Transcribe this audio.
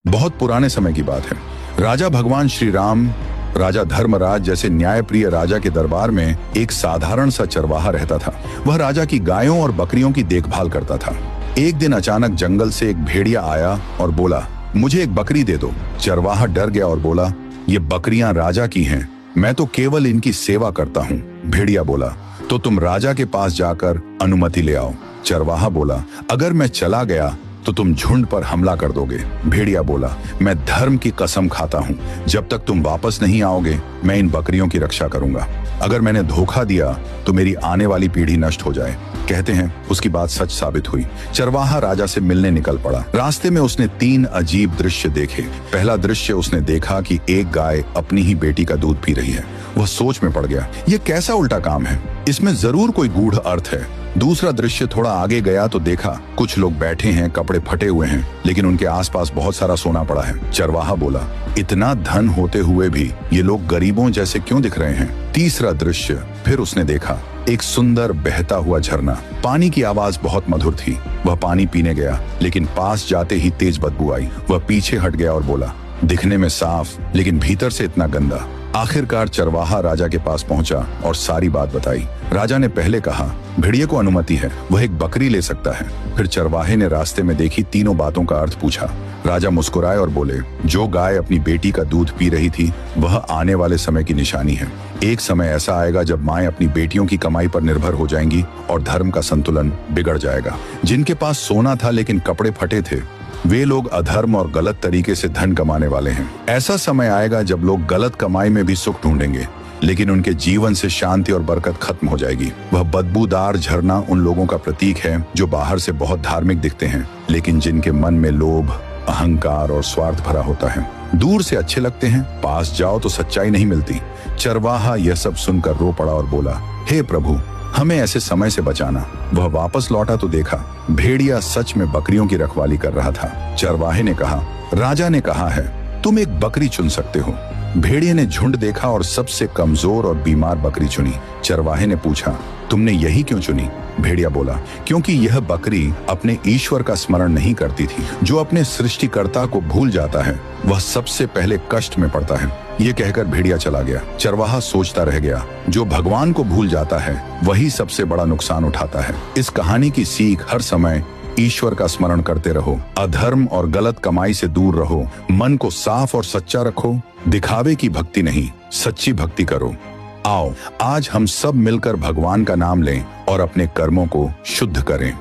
बहुत पुराने समय की बात है। राजा भगवान श्री राम, राजा धर्मराज जैसे न्यायप्रिय राजा के दरबार में एक साधारण सा चरवाहा रहता था। वह राजा की गायों और बकरियों की देखभाल करता था। एक दिन अचानक जंगल से एक भेड़िया आया और बोला, मुझे एक बकरी दे दो। चरवाहा डर गया और बोला, ये बकरियां राजा की हैं, मैं तो केवल इनकी सेवा करता हूँ। भेड़िया बोला, तो तुम राजा के पास जाकर अनुमति ले आओ। चरवाहा बोला, अगर मैं चला गया तो तुम झुंड पर हमला कर दोगे। भेड़िया बोला, मैं धर्म की कसम खाता हूँ, जब तक तुम वापस नहीं आओगे मैं इन बकरियों की रक्षा करूंगा। अगर मैंने धोखा दिया तो मेरी आने वाली पीढ़ी नष्ट हो जाए। कहते हैं उसकी बात सच साबित हुई। चरवाहा राजा से मिलने निकल पड़ा। रास्ते में उसने 3 अजीब दृश्य देखे। पहला दृश्य उसने देखा कि एक गाय अपनी ही बेटी का दूध पी रही है। वह सोच में पड़ गया, ये कैसा उल्टा काम है, इसमें जरूर कोई गूढ़ अर्थ है। दूसरा दृश्य थोड़ा आगे गया तो देखा कुछ लोग बैठे हैं, कपड़े फटे हुए हैं, लेकिन उनके आसपास बहुत सारा सोना पड़ा है। चरवाहा बोला, इतना धन होते हुए भी ये लोग गरीबों जैसे क्यों दिख रहे हैं। तीसरा दृश्य फिर उसने देखा, एक सुंदर बहता हुआ झरना। पानी की आवाज बहुत मधुर थी। वह पानी पीने गया, लेकिन पास जाते ही तेज बदबू आई। वह पीछे हट गया और बोला, दिखने में साफ लेकिन भीतर से इतना गंदा। आखिरकार चरवाहा राजा के पास पहुंचा और सारी बात बताई। राजा ने पहले कहा, भेड़िए को अनुमति है, वह एक बकरी ले सकता है। फिर चरवाहे ने रास्ते में देखी तीनों बातों का अर्थ पूछा। राजा मुस्कुराए और बोले, जो गाय अपनी बेटी का दूध पी रही थी वह आने वाले समय की निशानी है। एक समय ऐसा आएगा जब माएं अपनी बेटियों की कमाई पर निर्भर हो जाएंगी और धर्म का संतुलन बिगड़ जाएगा। जिनके पास सोना था लेकिन कपड़े फटे थे, वे लोग अधर्म और गलत तरीके से धन कमाने वाले हैं। ऐसा समय आएगा जब लोग गलत कमाई में भी सुख ढूंढेंगे, लेकिन उनके जीवन से शांति और बरकत खत्म हो जाएगी। वह बदबूदार झरना उन लोगों का प्रतीक है जो बाहर से बहुत धार्मिक दिखते हैं, लेकिन जिनके मन में लोभ, अहंकार और स्वार्थ भरा होता है। दूर से अच्छे लगते हैं, पास जाओ तो सच्चाई नहीं मिलती। चरवाहा यह सब सुनकर रो पड़ा और बोला, हे प्रभु, हमें ऐसे समय से बचाना। वह वापस लौटा तो देखा भेड़िया सच में बकरियों की रखवाली कर रहा था। चरवाहे ने कहा, राजा ने कहा है तुम एक बकरी चुन सकते हो। भेड़िए ने झुंड देखा और सबसे कमजोर और बीमार बकरी चुनी। चरवाहे ने पूछा, तुमने यही क्यों चुनी? भेड़िया बोला, क्योंकि यह बकरी अपने ईश्वर का स्मरण नहीं करती थी। जो अपने सृष्टिकर्ता को भूल जाता है वह सबसे पहले कष्ट में पड़ता है। ये कहकर भेड़िया चला गया। चरवाहा सोचता रह गया, जो भगवान को भूल जाता है वही सबसे बड़ा नुकसान उठाता है। इस कहानी की सीख, हर समय ईश्वर का स्मरण करते रहो, अधर्म और गलत कमाई से दूर रहो, मन को साफ और सच्चा रखो, दिखावे की भक्ति नहीं सच्ची भक्ति करो। आओ आज हम सब मिलकर भगवान का नाम लें और अपने कर्मों को शुद्ध करें।